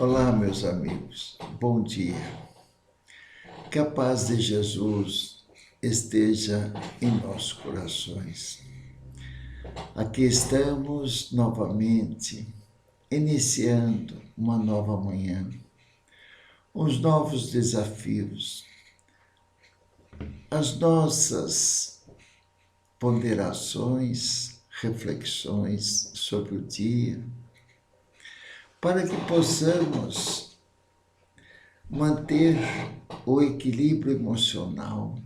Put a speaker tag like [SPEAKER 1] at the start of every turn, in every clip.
[SPEAKER 1] Olá, meus amigos, bom dia. Que a paz de Jesus esteja em nossos corações. Aqui estamos novamente, iniciando uma nova manhã, uns novos desafios, as nossas ponderações, reflexões sobre o dia, para que possamos manter o equilíbrio emocional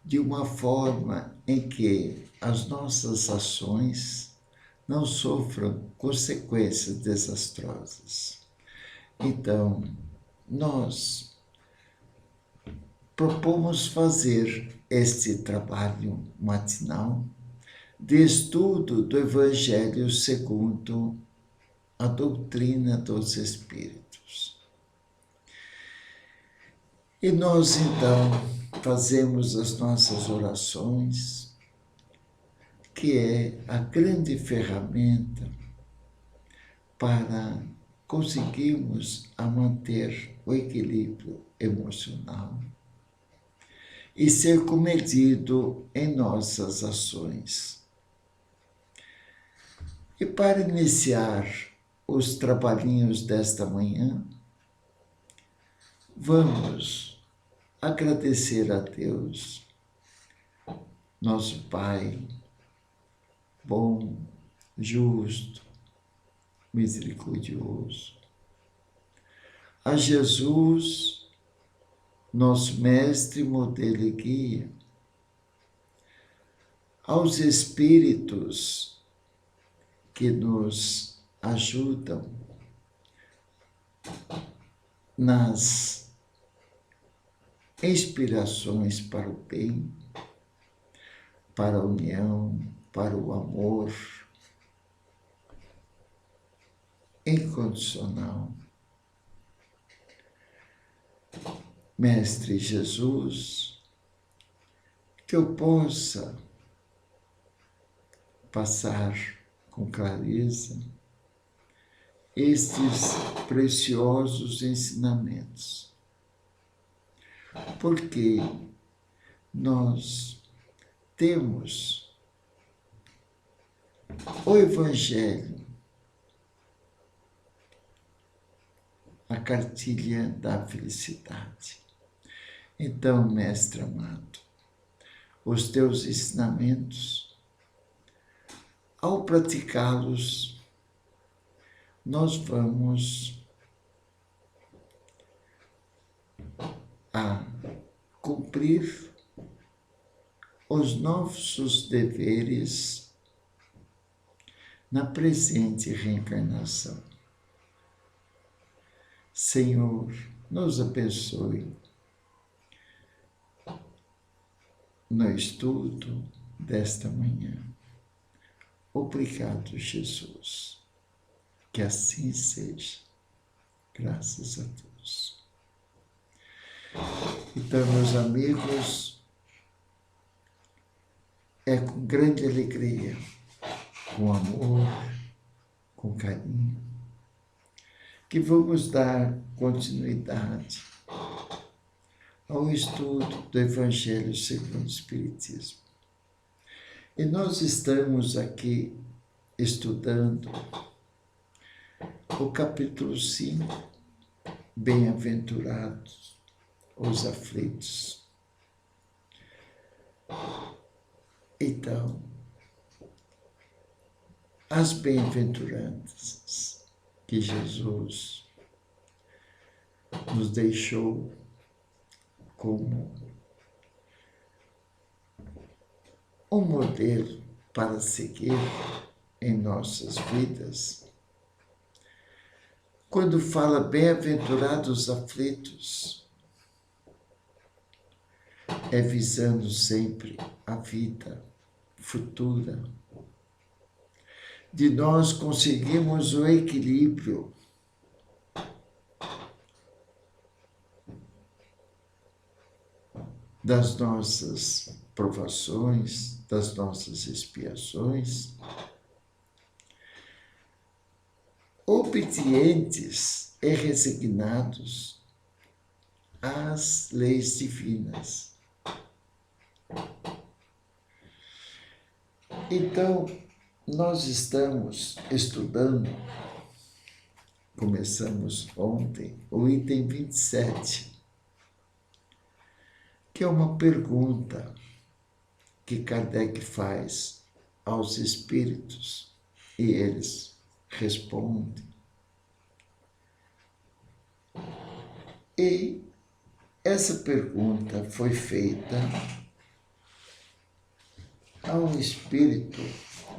[SPEAKER 1] de uma forma em que as nossas ações não sofram consequências desastrosas. Então, nós propomos fazer este trabalho matinal de estudo do Evangelho segundo a doutrina dos Espíritos. E nós, então, fazemos as nossas orações, que é a grande ferramenta para conseguirmos manter o equilíbrio emocional e ser comedido em nossas ações. E para iniciar os trabalhinhos desta manhã, vamos agradecer a Deus, nosso Pai, bom, justo, misericordioso, a Jesus, nosso mestre, modelo e guia, aos Espíritos que nos ajudam nas inspirações para o bem, para a união, para o amor incondicional. Mestre Jesus, que eu possa passar com clareza estes preciosos ensinamentos, porque nós temos o Evangelho, a cartilha da felicidade. Então, mestre amado, os teus ensinamentos, ao praticá-los, nós vamos a cumprir os nossos deveres na presente reencarnação. Senhor, nos abençoe no estudo desta manhã. Obrigado, Jesus. Que assim seja. Graças a Deus. Então, meus amigos, é com grande alegria, com amor, com carinho, que vamos dar continuidade ao estudo do Evangelho segundo o Espiritismo. E nós estamos aqui estudando o capítulo 5, Bem-aventurados os aflitos. Então, as bem-aventuranças que Jesus nos deixou como um modelo para seguir em nossas vidas. Quando fala bem-aventurados aflitos, é visando sempre a vida futura, de nós conseguirmos o equilíbrio das nossas provações, das nossas expiações, obedientes e resignados às leis divinas. Então, nós estamos estudando, começamos ontem, o item 27, que é uma pergunta que Kardec faz aos espíritos e eles respondem. E essa pergunta foi feita a um espírito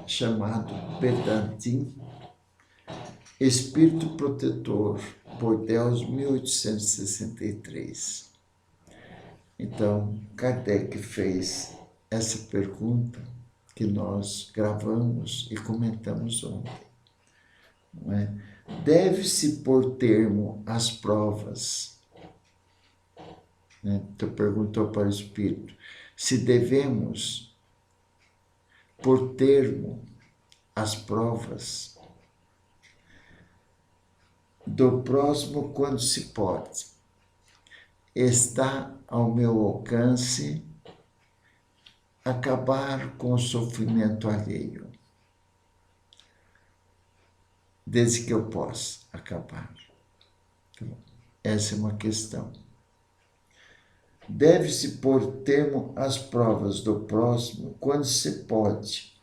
[SPEAKER 1] chamado Pedantin, espírito protetor, Bordeaux, 1863. Então, Kardec fez essa pergunta que nós gravamos e comentamos ontem. Não é? Deve-se pôr termo às provas. Né? Então, perguntou para o espírito se devemos pôr termo às provas do próximo quando se pode. Está ao meu alcance acabar com o sofrimento alheio, desde que eu possa acabar. Então, essa é uma questão. Deve-se pôr termo às provas do próximo quando se pode.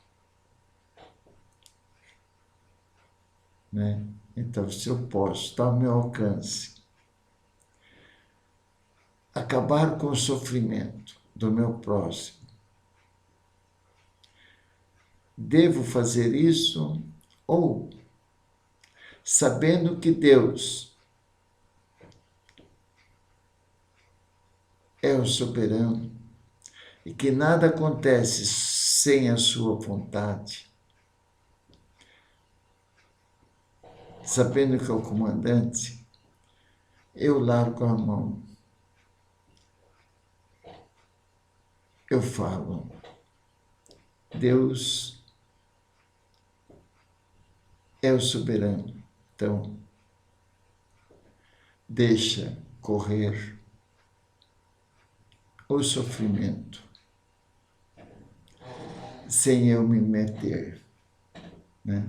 [SPEAKER 1] Né? Então, se eu posso, está ao meu alcance, acabar com o sofrimento do meu próximo, devo fazer isso? Ou, sabendo que Deus é o soberano e que nada acontece sem a sua vontade, sabendo que é o comandante, eu largo a mão. Eu falo, Deus é o soberano, então deixa correr o sofrimento sem eu me meter, né?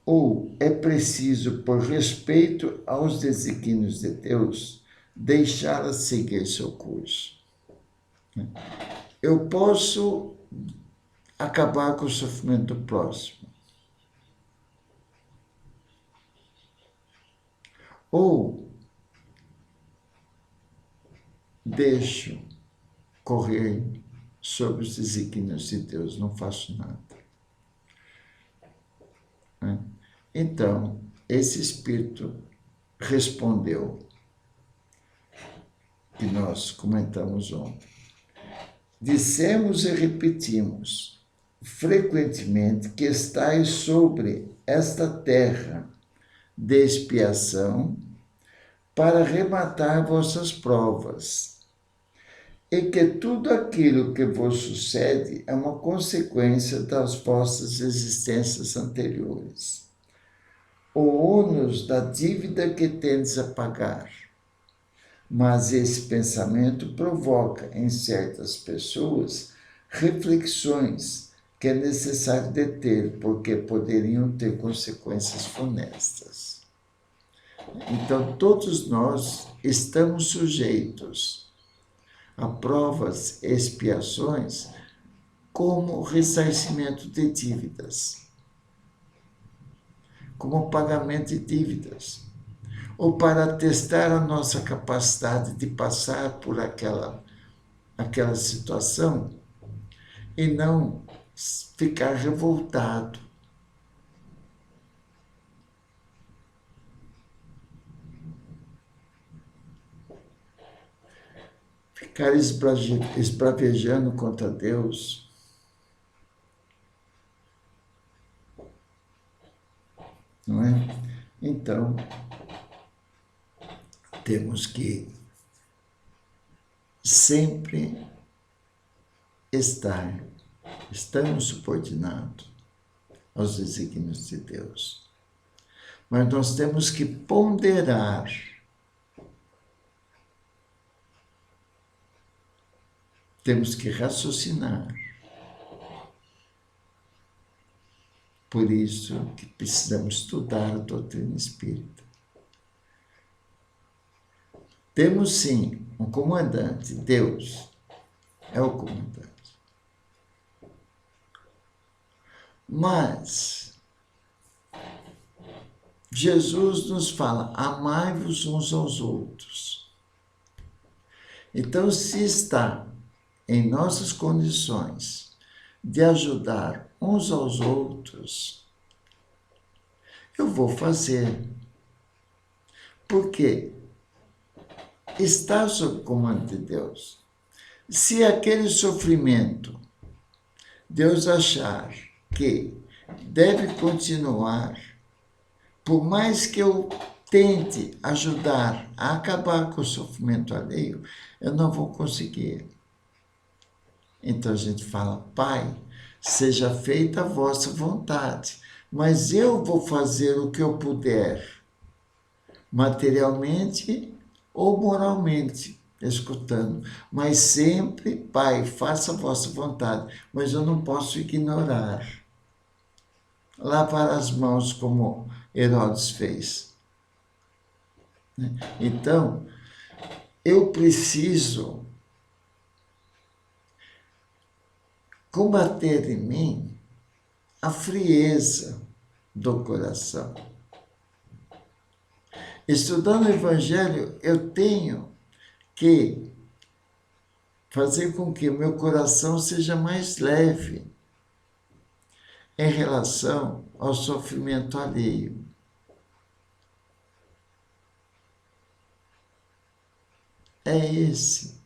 [SPEAKER 1] Ou é preciso, por respeito aos desígnios de Deus, deixá-la seguir seu curso. Eu posso acabar com o sofrimento do próximo. Ou deixo correr sobre os desígnios de Deus, não faço nada. Então, esse espírito respondeu, que nós comentamos ontem. Dissemos e repetimos frequentemente que estais sobre esta terra de expiação para rematar vossas provas, e que tudo aquilo que vos sucede é uma consequência das vossas existências anteriores. O ônus da dívida que tendes a pagar. Mas esse pensamento provoca em certas pessoas reflexões que é necessário deter, porque poderiam ter consequências funestas. Então, todos nós estamos sujeitos a provas e expiações como ressarcimento de dívidas, como pagamento de dívidas, ou para testar a nossa capacidade de passar por aquela situação e não ficar revoltado. Ficar esbravejando contra Deus. Não é? Então, temos que sempre estamos subordinados aos desígnios de Deus. mas nós temos que ponderar. Temos que raciocinar. Por isso que precisamos estudar a doutrina espírita. Temos sim um comandante, Deus é o comandante. Mas Jesus nos fala, amai-vos uns aos outros. Então, se está em nossas condições de ajudar uns aos outros, eu vou fazer. Porque está sob comando de Deus. Se aquele sofrimento Deus achar que deve continuar, por mais que eu tente ajudar a acabar com o sofrimento alheio, eu não vou conseguir. Então a gente fala, Pai, seja feita a vossa vontade, mas eu vou fazer o que eu puder, materialmente ou moralmente, escutando. Mas sempre, Pai, faça a vossa vontade, mas eu não posso ignorar. Lavar as mãos como Herodes fez. Então, eu preciso combater em mim a frieza do coração. Estudando o Evangelho, eu tenho que fazer com que o meu coração seja mais leve em relação ao sofrimento alheio. É esse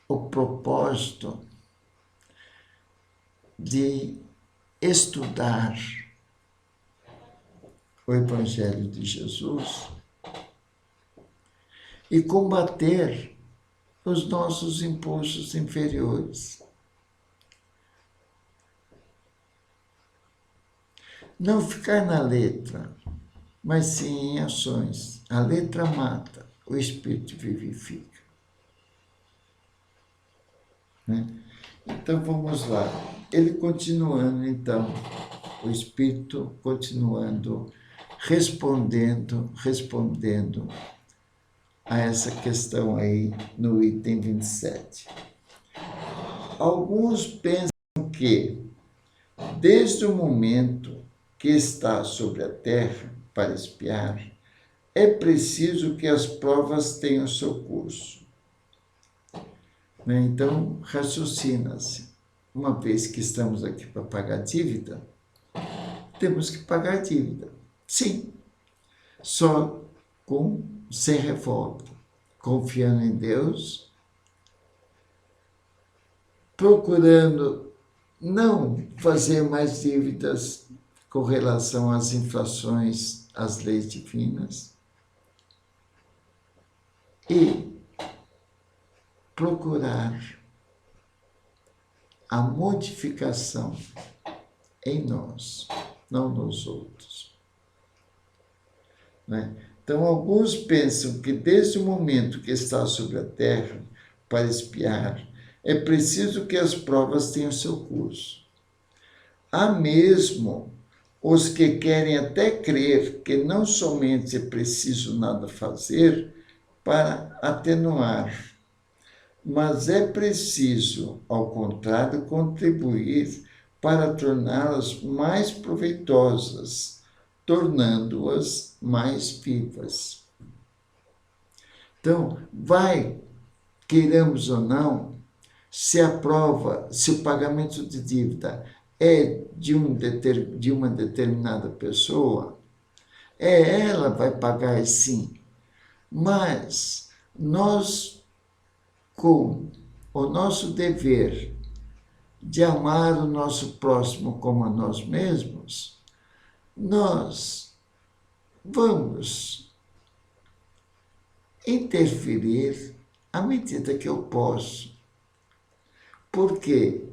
[SPEAKER 1] o propósito de estudar o Evangelho de Jesus e combater os nossos impulsos inferiores. Não ficar na letra, mas sim em ações. A letra mata, o espírito vivifica. Né? Então vamos lá. Ele continuando, então, o espírito continuando, respondendo a essa questão aí no item 27. Alguns pensam que, desde o momento que está sobre a terra para espiar, é preciso que as provas tenham seu curso. Então, raciocina-se. Uma vez que estamos aqui para pagar dívida, temos que pagar dívida. Sim, só sem revolta, confiando em Deus, procurando não fazer mais dívidas com relação às infrações às leis divinas e procurar a modificação em nós, não nos outros. Né? Então, alguns pensam que desde o momento que está sobre a terra para espiar, é preciso que as provas tenham seu curso. Há mesmo os que querem até crer que não somente é preciso nada fazer para atenuar, mas é preciso, ao contrário, contribuir para torná-las mais proveitosas, tornando-as mais vivas. Então, queiramos ou não, se a prova, se o pagamento de dívida é de uma determinada pessoa, ela vai pagar sim, mas nós, com o nosso dever de amar o nosso próximo como a nós mesmos, nós vamos interferir à medida que eu posso. Porque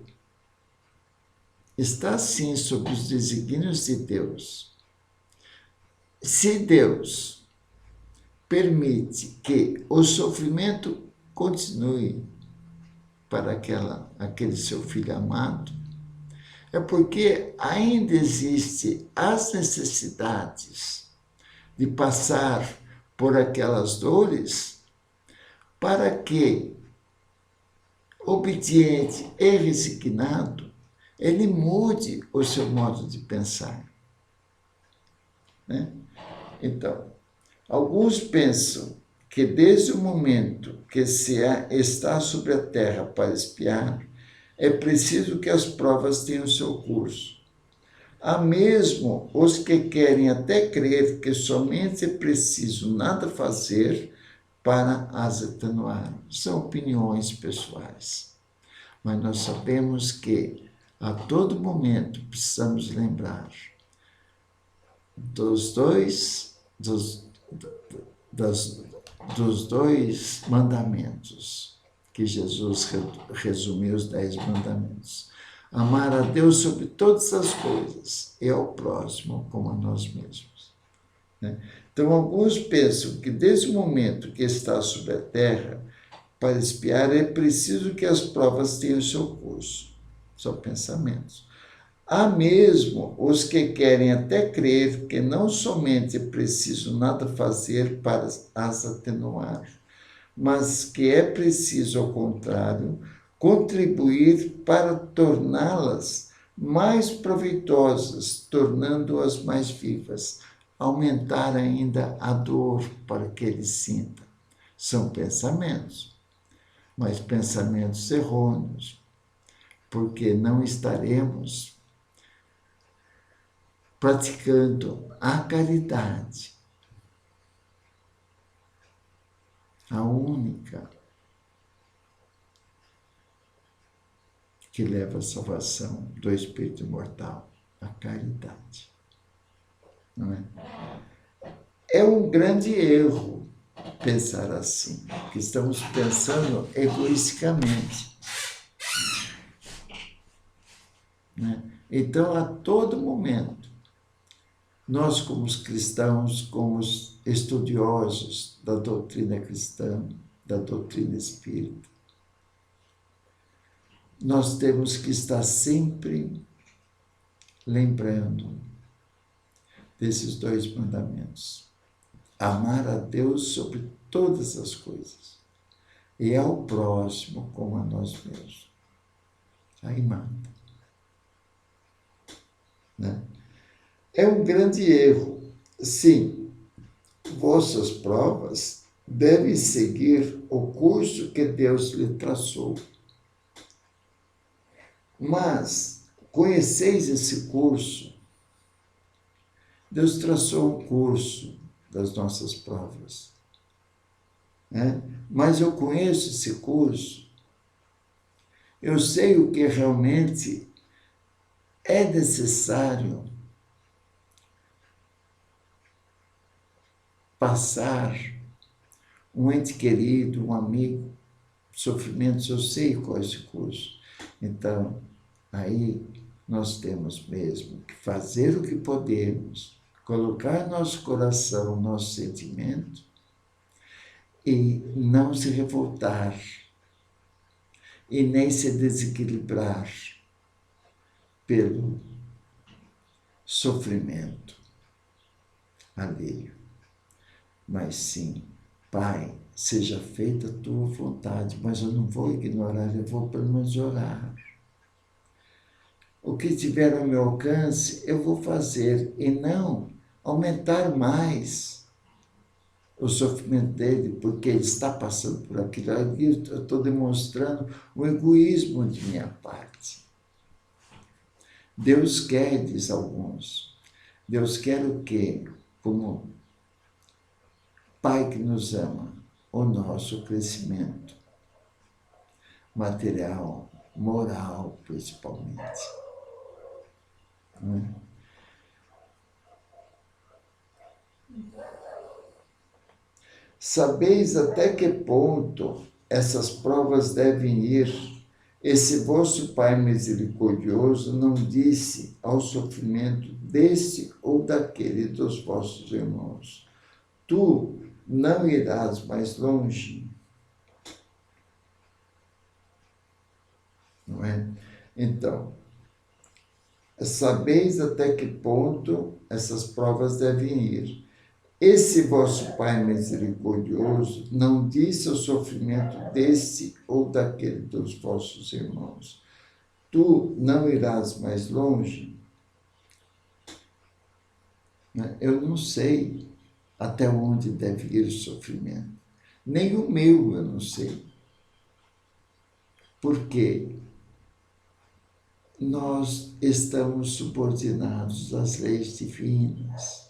[SPEAKER 1] está sim sob os desígnios de Deus. Se Deus permite que o sofrimento continue para aquele seu filho amado, é porque ainda existe as necessidades de passar por aquelas dores para que, obediente e resignado, ele mude o seu modo de pensar. Né? Então, alguns pensam que desde o momento que se está sobre a terra para espiar, é preciso que as provas tenham seu curso. Há mesmo os que querem até crer que somente é preciso nada fazer para as atenuar. São opiniões pessoais. Mas nós sabemos que a todo momento precisamos lembrar dos dois mandamentos que Jesus resumiu, os 10 mandamentos. Amar a Deus sobre todas as coisas e ao próximo como a nós mesmos. Né? Então, alguns pensam que desde o momento que está sobre a terra, para espiar, é preciso que as provas tenham seu curso. São pensamentos. Há mesmo os que querem até crer que não somente é preciso nada fazer para as atenuar, mas que é preciso, ao contrário, contribuir para torná-las mais proveitosas, tornando-as mais vivas, aumentar ainda a dor para que ele sinta. São pensamentos, mas pensamentos errôneos, porque não estaremos praticando a caridade, a única que leva à salvação do espírito imortal, a caridade. Não é? É um grande erro pensar assim, que estamos pensando egoisticamente. Né? Então, a todo momento, nós como cristãos, como estudiosos da doutrina cristã, da doutrina espírita, nós temos que estar sempre lembrando desses 2 mandamentos. Amar a Deus sobre todas as coisas e ao próximo como a nós mesmos. Aí mata. Né? É um grande erro. Sim, vossas provas devem seguir o curso que Deus lhe traçou. Mas conheceis esse curso? Deus traçou um curso das nossas provas. Né? Mas eu conheço esse curso. Eu sei o que realmente é necessário passar um ente querido, um amigo, sofrimentos, eu sei qual é esse curso. Então, aí nós temos mesmo que fazer o que podemos, colocar nosso coração, nosso sentimento e não se revoltar e nem se desequilibrar pelo sofrimento alheio. Mas sim, Pai, seja feita a tua vontade, mas eu não vou ignorar, eu vou pelo menos orar. O que tiver ao meu alcance, eu vou fazer e não aumentar mais o sofrimento dele, porque ele está passando por aquilo. Eu estou demonstrando o egoísmo de minha parte. Deus quer, diz alguns, Deus quer o quê? Como Pai que nos ama, o nosso crescimento material, moral, principalmente. Não é? Sabeis até que ponto essas provas devem ir Esse vosso Pai misericordioso não disse ao sofrimento deste ou daquele dos vossos irmãos: tu não irás mais longe, não é? Então, sabeis até que ponto essas provas devem ir. Esse vosso Pai misericordioso não disse ao sofrimento desse ou daquele dos vossos irmãos: tu não irás mais longe? Eu não sei até onde deve ir o sofrimento. Nem o meu eu não sei. Porque nós estamos subordinados às leis divinas.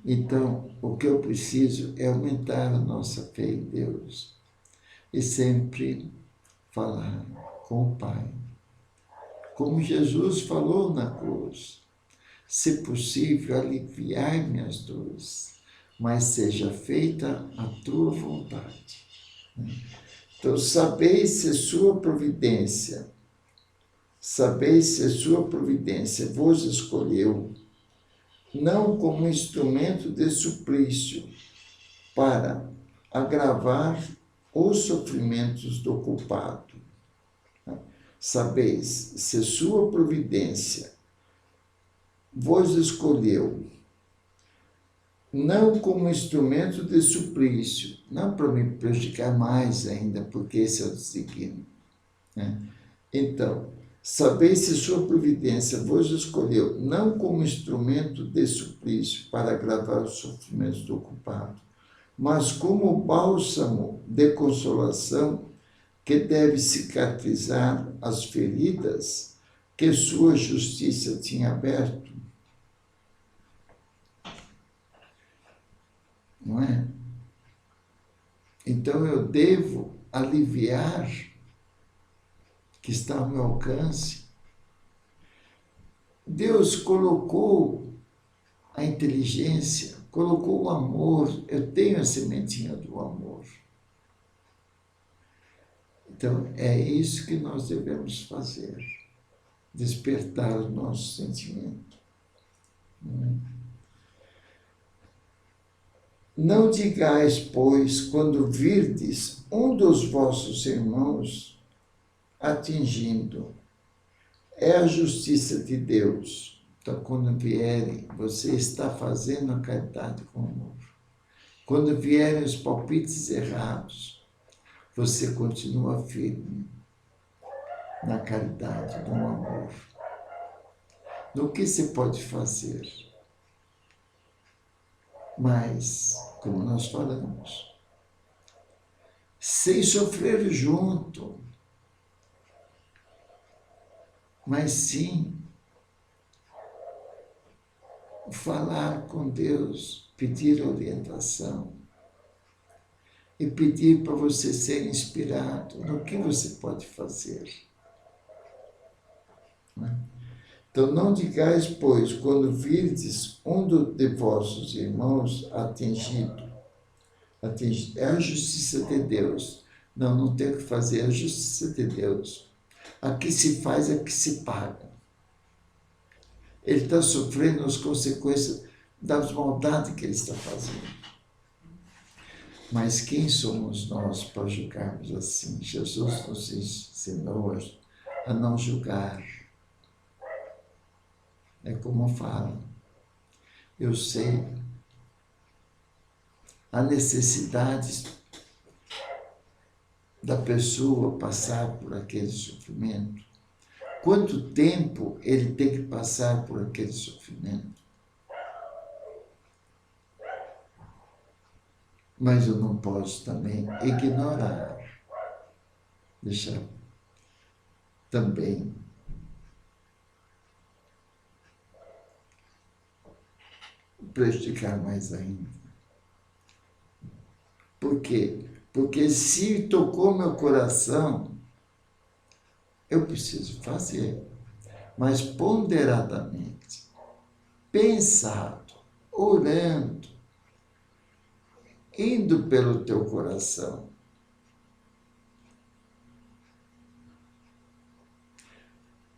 [SPEAKER 1] Então, o que eu preciso é aumentar a nossa fé em Deus e sempre falar com o Pai. Como Jesus falou na cruz: se possível, aliviar-me as dores, mas seja feita a tua vontade. Então, sabeis se sua providência vos escolheu, não como instrumento de suplício, para agravar os sofrimentos do culpado. Sabeis se sua providência vos escolheu, não como instrumento de suplício, não para me prejudicar mais ainda, porque esse é o desígnio. Então, sabeis se sua providência vos escolheu, não como instrumento de suplício para agravar os sofrimentos do culpado, mas como bálsamo de consolação que deve cicatrizar as feridas que sua justiça tinha aberto. Não é? Então eu devo aliviar que está ao meu alcance. Deus colocou a inteligência, colocou o amor. Eu tenho a sementinha do amor. Então, é isso que nós devemos fazer, despertar o nosso sentimento. Não digais, pois, quando virdes um dos vossos irmãos atingindo, é a justiça de Deus. Então, quando vierem, você está fazendo a caridade com amor. Quando vierem os palpites errados, você continua firme na caridade, no amor. No que se pode fazer? Mas, como nós falamos, sem sofrer junto, mas sim falar com Deus, pedir orientação e pedir para você ser inspirado no que você pode fazer. Então, não digais, pois, quando virdes um de vossos irmãos atingido, é a justiça de Deus. Não tem o que fazer, é a justiça de Deus. A que se faz é que se paga. Ele está sofrendo as consequências das maldades que ele está fazendo. Mas quem somos nós para julgarmos assim? Jesus nos ensinou a não julgar. É como fala. Eu sei a necessidade da pessoa passar por aquele sofrimento. Quanto tempo ele tem que passar por aquele sofrimento? Mas eu não posso também ignorar, deixar também prejudicar mais ainda. Por quê? Porque se tocou meu coração, eu preciso fazer, mas ponderadamente, pensado, orando, indo pelo teu coração.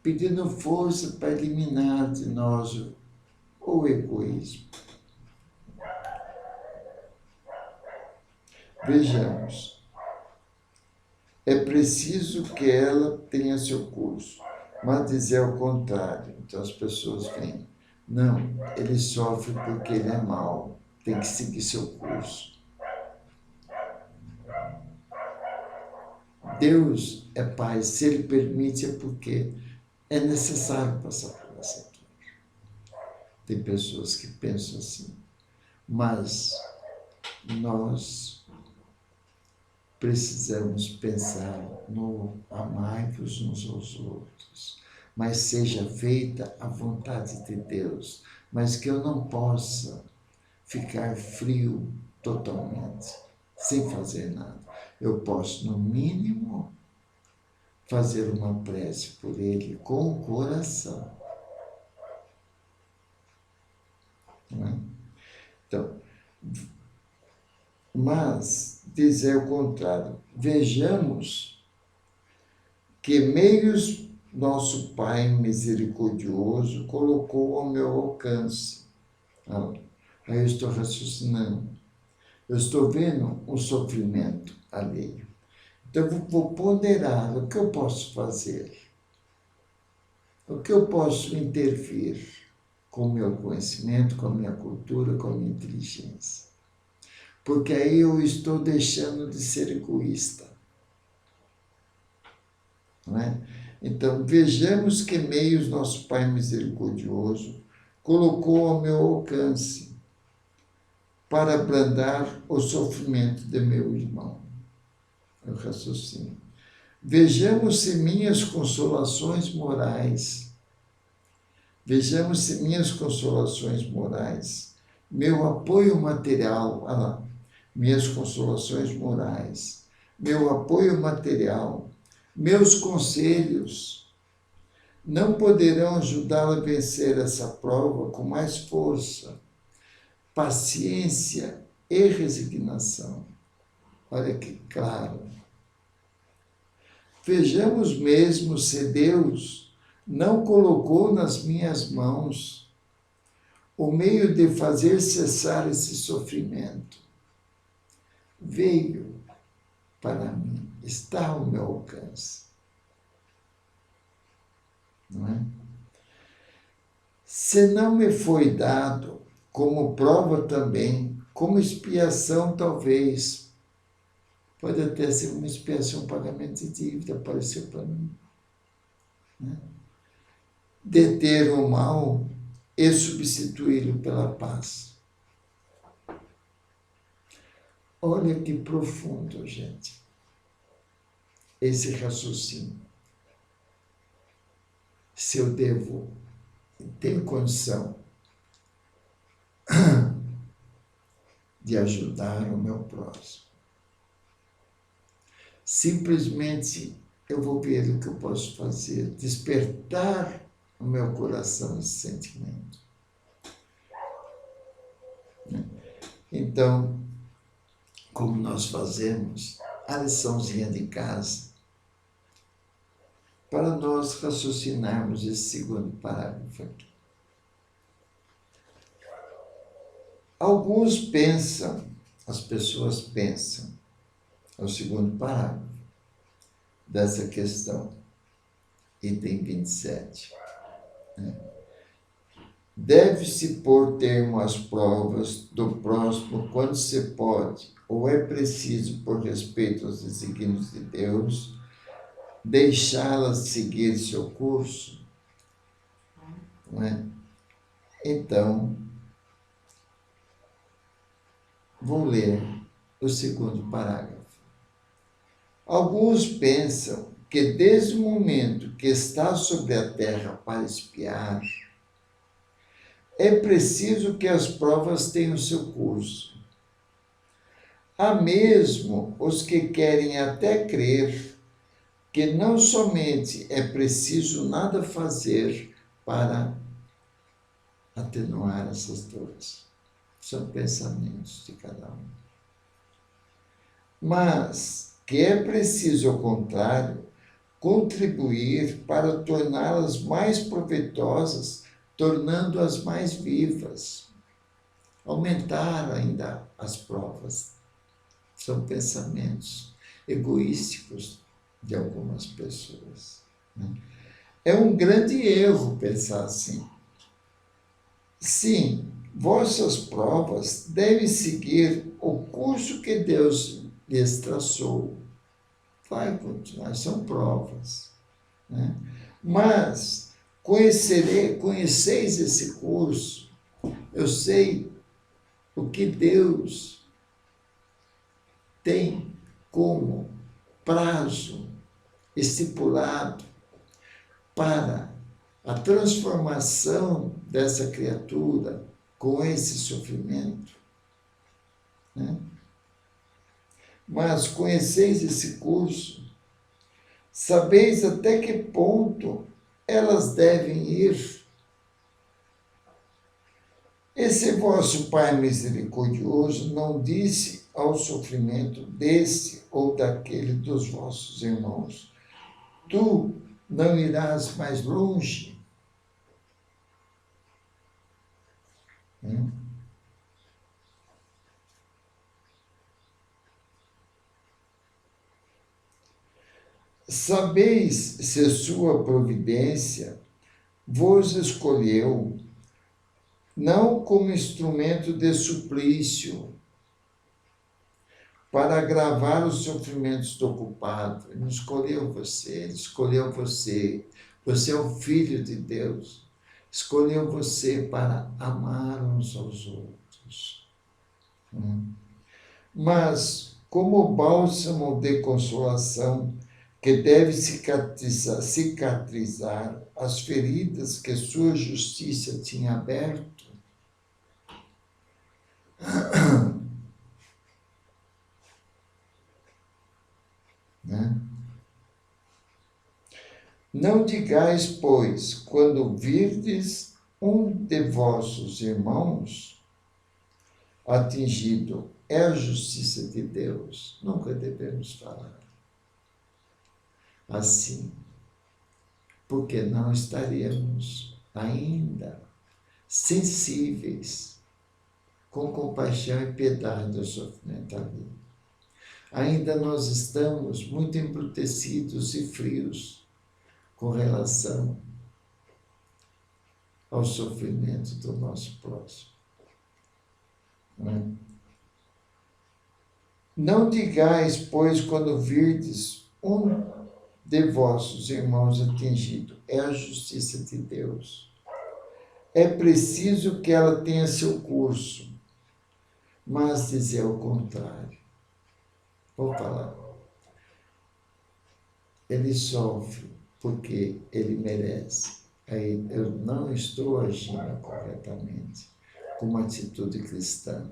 [SPEAKER 1] pedindo força para eliminar de nós o egoísmo. Vejamos, é preciso que ela tenha seu curso, mas dizer ao contrário. Então as pessoas vêm, não, ele sofre porque ele é mau, tem que seguir seu curso. Deus é Pai, se Ele permite é porque é necessário passar por essa dor. Tem pessoas que pensam assim, mas nós precisamos pensar no amar-vos uns aos outros, mas seja feita a vontade de Deus, mas que eu não possa ficar frio totalmente, sem fazer nada. Eu posso, no mínimo, fazer uma prece por ele com o coração. Não é? Então, mas dizer o contrário, vejamos que meios nosso Pai misericordioso colocou ao meu alcance. Aí eu estou raciocinando, eu estou vendo um sofrimento alheio. Então eu vou ponderar o que eu posso fazer, o que eu posso intervir com o meu conhecimento, com a minha cultura, com a minha inteligência. Porque aí eu estou deixando de ser egoísta. Não é? Então, vejamos que meios nosso Pai misericordioso colocou ao meu alcance para abrandar o sofrimento de meu irmão. É o raciocínio. Vejamos se minhas consolações morais, meu apoio material, minhas consolações morais, meu apoio material, meus conselhos, não poderão ajudá-lo a vencer essa prova com mais força, paciência e resignação. Olha que claro. Vejamos mesmo se Deus não colocou nas minhas mãos o meio de fazer cessar esse sofrimento. Veio para mim, está ao meu alcance. Não é? Se não me foi dado, como prova também, como expiação talvez, pode até ser uma expiação, um pagamento de dívida, apareceu para mim. Né? Deter o mal e substituí-lo pela paz. Olha que profundo, gente, esse raciocínio. Se eu tenho condição de ajudar o meu próximo, simplesmente eu vou ver o que eu posso fazer, despertar no meu coração esse sentimento. Então, como nós fazemos a liçãozinha de casa, para nós raciocinarmos esse segundo parágrafo aqui. Alguns pensam, as pessoas pensam, é o segundo parágrafo dessa questão, item 27. Deve-se pôr termo às provas do próximo quando se pode, ou é preciso, por respeito aos desígnios de Deus, deixá-las seguir seu curso? Não é? Então, vou ler o segundo parágrafo. Alguns pensam que desde o momento que está sobre a terra para espiar, é preciso que as provas tenham seu curso. Há mesmo os que querem até crer que não somente é preciso nada fazer para atenuar essas dores. São pensamentos de cada um. Mas que é preciso, ao contrário, contribuir para torná-las mais proveitosas, tornando-as mais vivas. Aumentar ainda as provas. São pensamentos egoísticos de algumas pessoas, né? É um grande erro pensar assim. Sim, vossas provas devem seguir o curso que Deus lhes traçou. Vai continuar, são provas, né? Mas conheceis esse curso, eu sei o que Deus tem como prazo estipulado para a transformação dessa criatura com esse sofrimento, né? Mas conheceis esse curso, sabeis até que ponto elas devem ir. Esse vosso Pai misericordioso não disse ao sofrimento desse ou daquele dos vossos irmãos: tu não irás mais longe? Sabeis se sua providência vos escolheu não como instrumento de suplício para agravar os sofrimentos do culpado. Ele não escolheu você, ele escolheu você. Você é o Filho de Deus. Escolheu você para amar uns aos outros. Mas, como bálsamo de consolação que deve cicatrizar as feridas que sua justiça tinha aberto, né? Não digais, pois, quando virdes um de vossos irmãos atingido, é a justiça de Deus. Nunca devemos falar assim, porque não estaríamos ainda sensíveis com compaixão e piedade ao sofrimento ali. Ainda nós estamos muito embrutecidos e frios com relação ao sofrimento do nosso próximo. Não digais, pois, quando virdes um de vossos irmãos atingido, é a justiça de Deus. É preciso que ela tenha seu curso, mas dizer o contrário. Vou falar. Ele sofre porque ele merece. Aí eu não estou agindo corretamente, com uma atitude cristã,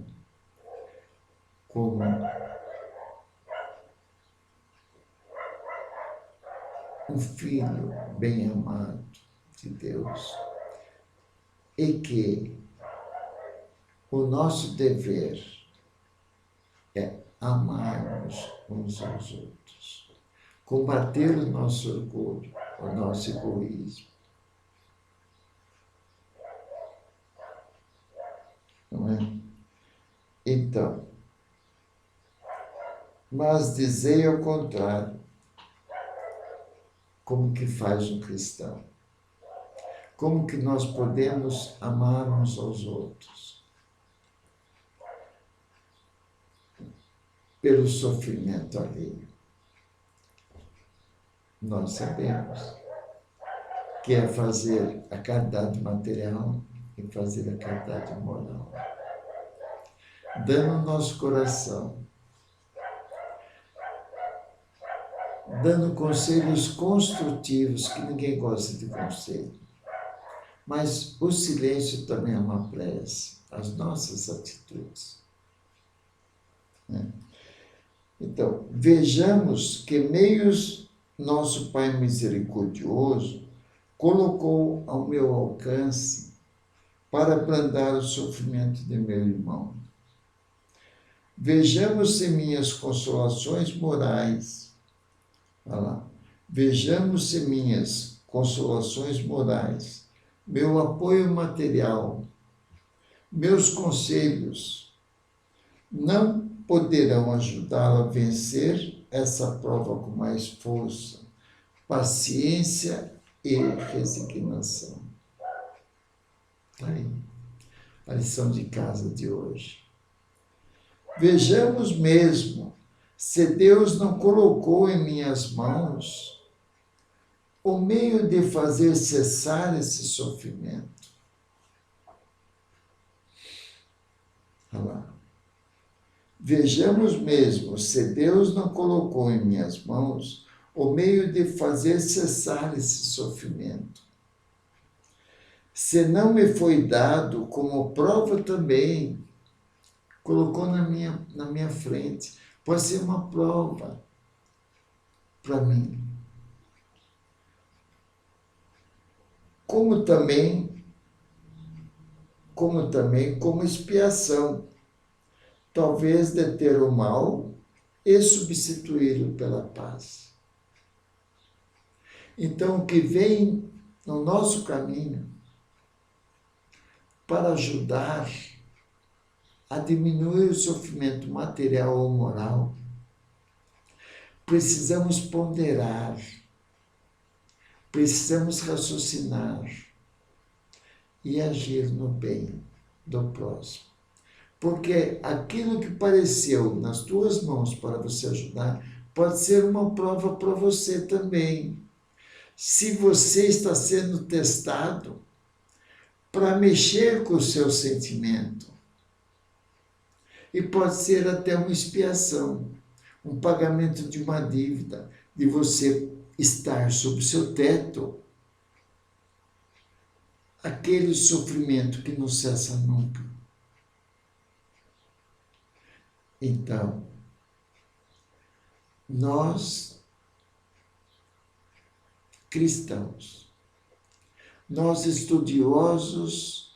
[SPEAKER 1] como um filho bem amado de Deus, e que o nosso dever é amarmos uns aos outros, combater o nosso orgulho, o nosso egoísmo. Não é? Então, mas dizei ao contrário, como que faz um cristão? Como que nós podemos amar uns aos outros? Pelo sofrimento alheio. Nós sabemos que é fazer a caridade material e fazer a caridade moral. Dando o nosso coração, dando conselhos construtivos, que ninguém gosta de conselho. Mas o silêncio também é uma prece, as nossas atitudes, né? Então, vejamos que meios nosso Pai misericordioso colocou ao meu alcance para abrandar o sofrimento de meu irmão. Vejamos se minhas consolações morais, Vejamos se minhas consolações morais, meu apoio material, meus conselhos não poderão ajudá-la a vencer essa prova com mais força, paciência e resignação. Está aí a lição de casa de hoje. Vejamos mesmo se Deus não colocou em minhas mãos o meio de fazer cessar esse sofrimento. Olha lá. Vejamos mesmo se Deus não colocou em minhas mãos o meio de fazer cessar esse sofrimento. Se não me foi dado como prova também, colocou na minha frente, pode ser uma prova para mim. Como também como expiação, talvez deter o mal e substituí-lo pela paz. Então, o que vem no nosso caminho para ajudar a diminuir o sofrimento material ou moral, precisamos ponderar, precisamos raciocinar e agir no bem do próximo. Porque aquilo que pareceu nas tuas mãos para você ajudar, pode ser uma prova para você também. Se você está sendo testado para mexer com o seu sentimento. E pode ser até uma expiação, um pagamento de uma dívida, de você estar sob seu teto. Aquele sofrimento que não cessa nunca. Então, nós, cristãos, nós estudiosos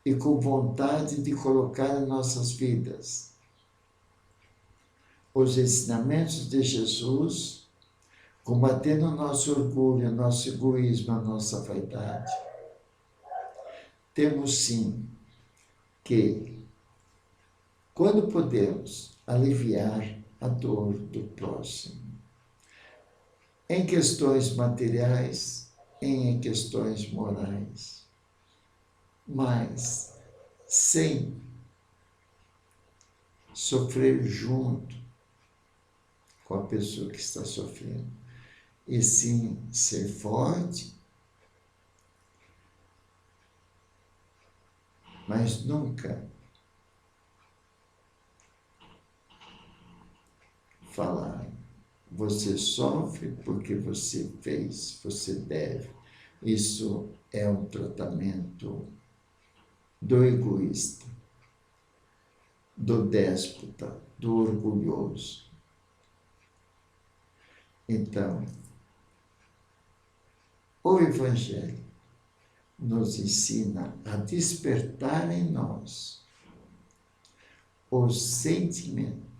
[SPEAKER 1] e com vontade de colocar em nossas vidas os ensinamentos de Jesus, combatendo o nosso orgulho, o nosso egoísmo, a nossa vaidade, temos sim que, quando podemos, aliviar a dor do próximo, em questões materiais, em questões morais, mas sem sofrer junto com a pessoa que está sofrendo, e sim ser forte, mas nunca falar, você sofre porque você fez, você deve. Isso é um tratamento do egoísta, do déspota, do orgulhoso. Então, o Evangelho nos ensina a despertar em nós o sentimento.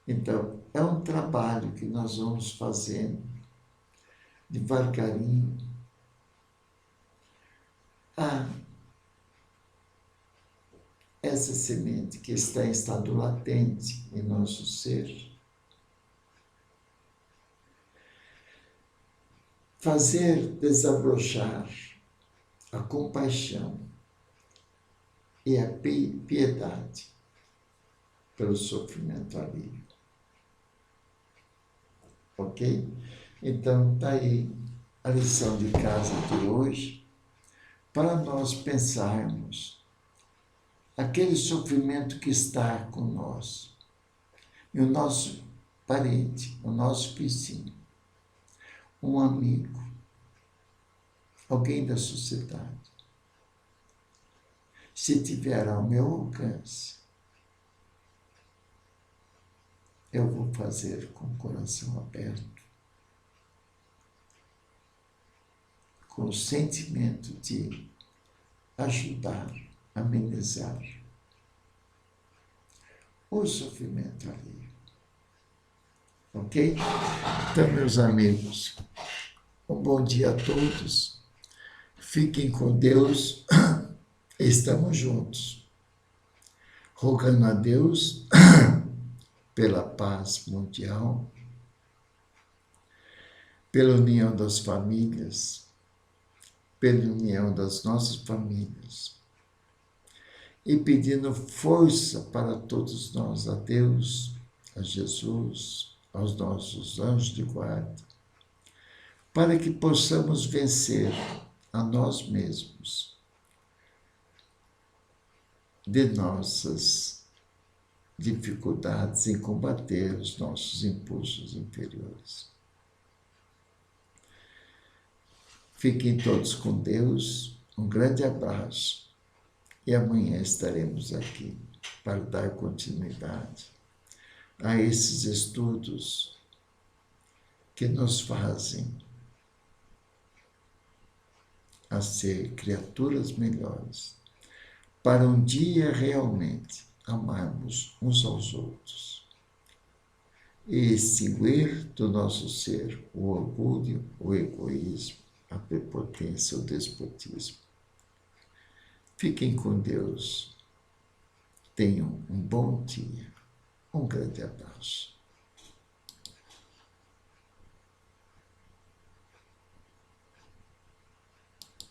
[SPEAKER 1] Então, é um trabalho que nós vamos fazendo devagarinho. Essa semente que está em estado latente em nosso ser, fazer desabrochar a compaixão e a piedade pelo sofrimento alheio. Ok? Então, está aí a lição de casa de hoje, para nós pensarmos aquele sofrimento que está conosco, e o nosso parente, o nosso vizinho, um amigo, alguém da sociedade. Se tiver ao meu alcance, eu vou fazer com o coração aberto, com o sentimento de ajudar, amenizar o sofrimento alheio. Ok? Então, meus amigos, um bom dia a todos. Fiquem com Deus. Estamos juntos. Rogando a Deus pela paz mundial, pela união das famílias, pela união das nossas famílias. E pedindo força para todos nós, a Deus, a Jesus, aos nossos anjos de guarda, para que possamos vencer a nós mesmos de nossas dificuldades em combater os nossos impulsos inferiores. Fiquem todos com Deus, um grande abraço e amanhã estaremos aqui para dar continuidade a esses estudos que nos fazem a ser criaturas melhores, para um dia realmente amarmos uns aos outros e extinguir do nosso ser o orgulho, o egoísmo, a prepotência, o despotismo. Fiquem com Deus. Tenham um bom dia. Um grande abraço.